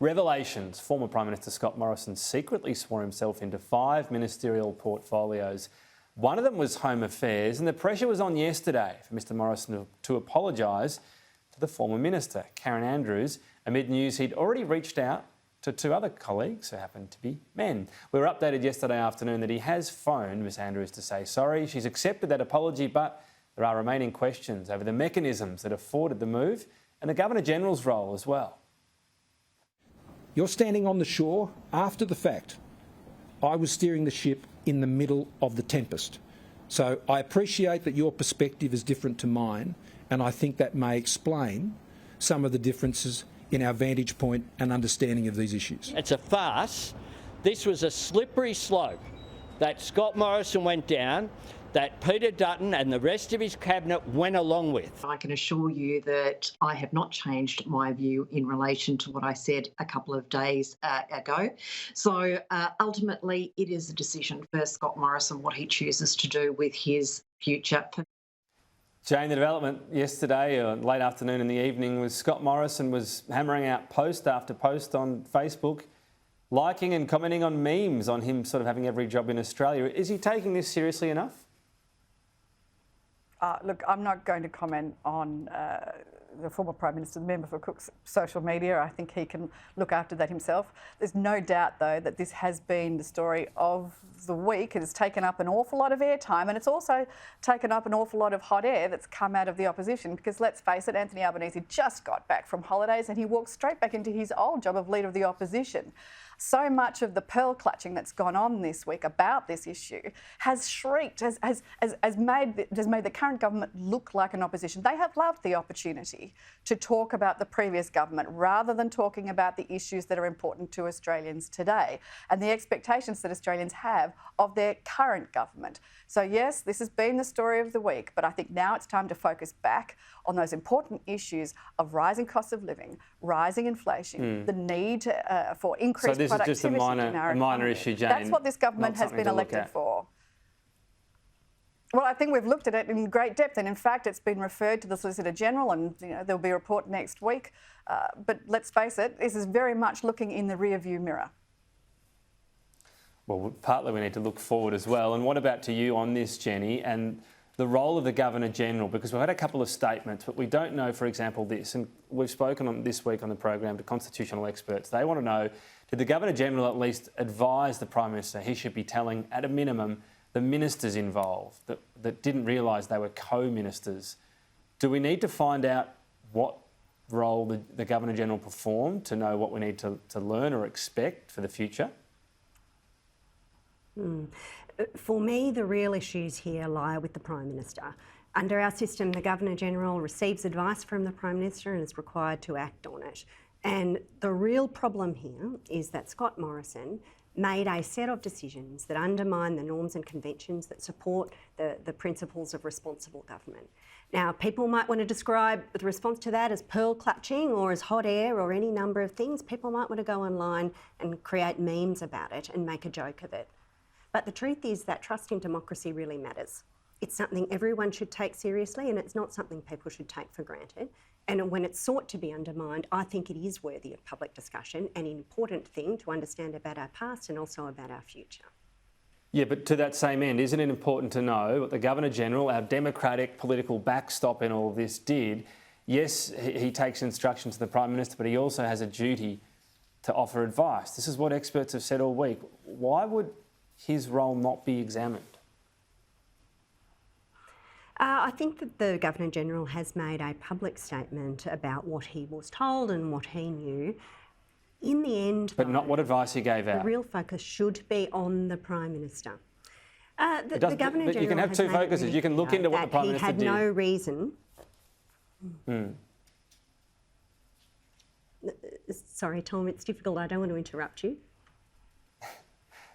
Revelations. Former Prime Minister Scott Morrison secretly swore himself into 5 ministerial portfolios. One of them was Home Affairs, and the pressure was on yesterday for Mr Morrison to apologise to the former minister, Karen Andrews, amid news he'd already reached out to 2 other colleagues who happened to be men. We were updated yesterday afternoon that he has phoned Ms Andrews to say sorry. She's accepted that apology, but there are remaining questions over the mechanisms that afforded the move and the Governor-General's role as well. You're standing on the shore after the fact. I was steering the ship in the middle of the tempest. So I appreciate that your perspective is different to mine, and I think that may explain some of the differences in our vantage point and understanding of these issues. It's a farce. This was a slippery slope that Scott Morrison went down, that Peter Dutton and the rest of his cabinet went along with. I can assure you that I have not changed my view in relation to what I said a couple of days ago. So ultimately, it is a decision for Scott Morrison what he chooses to do with his future. Jane, the development yesterday, late afternoon and the evening, was Scott Morrison was hammering out post after post on Facebook, liking and commenting on memes on him sort of having every job in Australia. Is he taking this seriously enough? Look, I'm not going to comment on the former Prime Minister, the member for Cook's social media. I think he can look after that himself. There's no doubt, though, that this has been the story of the week. It has taken up an awful lot of airtime, and it's also taken up an awful lot of hot air that's come out of the opposition, because let's face it, Anthony Albanese just got back from holidays and he walked straight back into his old job of Leader of the Opposition. So much of the pearl clutching that's gone on this week about this issue has shrieked, has made the current government look like an opposition. They have loved the opportunity to talk about the previous government rather than talking about the issues that are important to Australians today and the expectations that Australians have of their current government. So yes, this has been the story of the week, but I think now it's time to focus back on those important issues of rising cost of living, rising inflation, the need for increased productivity. So this is just a minor issue, Jane. That's what this government has been elected for. Well, I think we've looked at it in great depth, and in fact, it's been referred to the Solicitor General, and there'll be a report next week. But let's face it, this is very much looking in the rear-view mirror. Well, partly we need to look forward as well. And what about to you on this, Jenny, and the role of the Governor-General? Because we've had a couple of statements, but we don't know, for example, this. And we've spoken on this week on the program to constitutional experts. They want to know, did the Governor-General at least advise the Prime Minister he should be telling, at a minimum, the ministers involved that didn't realise they were co-ministers? Do we need to find out what role the Governor-General performed to know what we need to learn or expect for the future? For me, the real issues here lie with the Prime Minister. Under our system, the Governor-General receives advice from the Prime Minister and is required to act on it. And the real problem here is that Scott Morrison made a set of decisions that undermine the norms and conventions that support the principles of responsible government. Now, people might want to describe the response to that as pearl clutching or as hot air or any number of things. People might want to go online and create memes about it and make a joke of it. But the truth is that trust in democracy really matters. It's something everyone should take seriously, and it's not something people should take for granted. And when it's sought to be undermined, I think it is worthy of public discussion and an important thing to understand about our past and also about our future. Yeah, but to that same end, isn't it important to know what the Governor-General, our democratic political backstop in all of this, did? Yes, he takes instructions to the Prime Minister, but he also has a duty to offer advice. This is what experts have said all week. Why would his role not be examined? I think that the Governor-General has made a public statement about what he was told and what he knew. In the end, but not what advice he gave out. The real focus should be on the Prime Minister. The Governor-General, but you can have two focuses. You can look into what the Prime Minister did. He had no reason. Sorry, Tom, it's difficult. I don't want to interrupt you.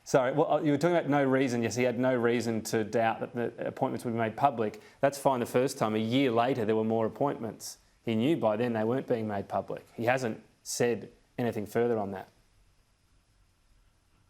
Sorry, well, you were talking about no reason. Yes, he had no reason to doubt that the appointments would be made public. That's fine the first time. A year later, there were more appointments. He knew by then they weren't being made public. He hasn't said anything further on that.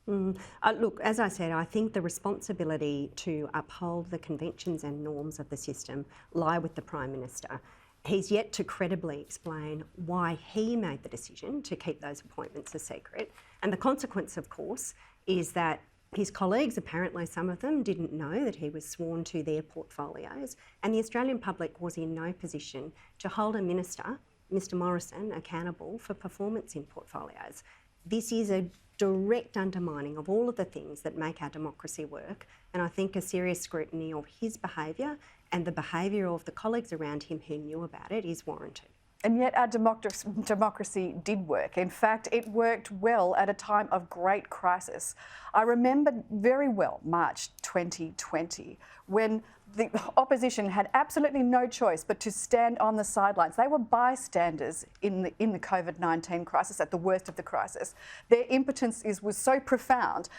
Look, as I said, I think the responsibility to uphold the conventions and norms of the system lie with the Prime Minister. He's yet to credibly explain why he made the decision to keep those appointments a secret. And the consequence, of course, is that his colleagues, apparently some of them, didn't know that he was sworn to their portfolios, and the Australian public was in no position to hold a minister, Mr Morrison, accountable for performance in portfolios. This is a direct undermining of all of the things that make our democracy work, and I think a serious scrutiny of his behaviour and the behaviour of the colleagues around him who knew about it is warranted. And yet our democracy did work. In fact, it worked well at a time of great crisis. I remember very well March 2020, when the opposition had absolutely no choice but to stand on the sidelines. They were bystanders in the COVID-19 crisis, at the worst of the crisis. Their impotence was so profound.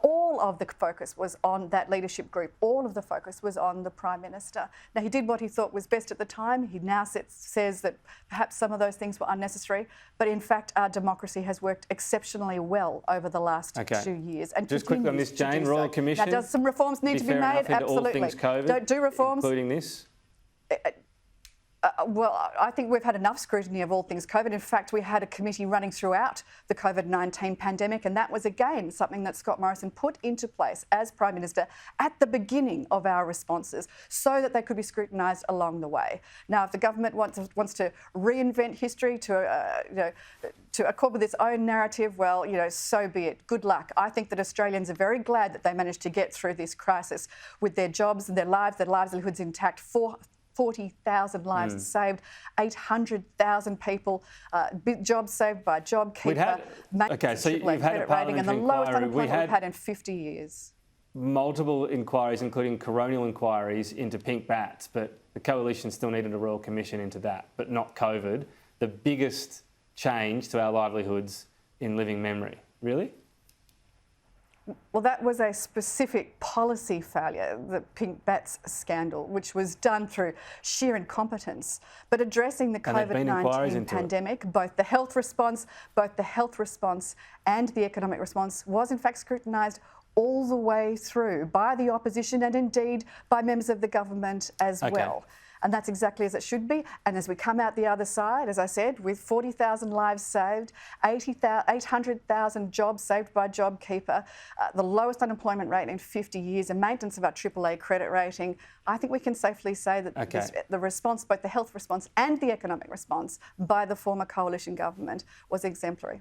All of the focus was on that leadership group. All of the focus was on the Prime Minister. Now, he did what he thought was best at the time. He now says that perhaps some of those things were unnecessary. But in fact, our democracy has worked exceptionally well over the last 2 years. And just quickly on this, Jane, Royal Commission. Now, does some reforms need to be made? Absolutely. All things COVID, Don't do reforms. Including this? Well, I think we've had enough scrutiny of all things COVID. In fact, we had a committee running throughout the COVID-19 pandemic, and that was, again, something that Scott Morrison put into place as Prime Minister at the beginning of our responses so that they could be scrutinised along the way. Now, if the government wants to reinvent history to accord with its own narrative, well, so be it. Good luck. I think that Australians are very glad that they managed to get through this crisis with their jobs and their livelihoods intact. 40,000 lives saved, 800,000 people, jobs saved by JobKeeper. So you've had a parliamentary and the lowest inquiry. unemployment we've had in 50 years. Multiple inquiries, including coronial inquiries into pink bats, but the coalition still needed a royal commission into that, but not COVID. The biggest change to our livelihoods in living memory. Really? Well, that was a specific policy failure, the pink bats scandal, which was done through sheer incompetence. But addressing the COVID-19 pandemic, both the health response and the economic response was in fact scrutinised all the way through by the opposition and indeed by members of the government as well. And that's exactly as it should be. And as we come out the other side, as I said, with 40,000 lives saved, 800,000 jobs saved by JobKeeper, the lowest unemployment rate in 50 years, and maintenance of our AAA credit rating, I think we can safely say that the response, both the health response and the economic response by the former coalition government, was exemplary.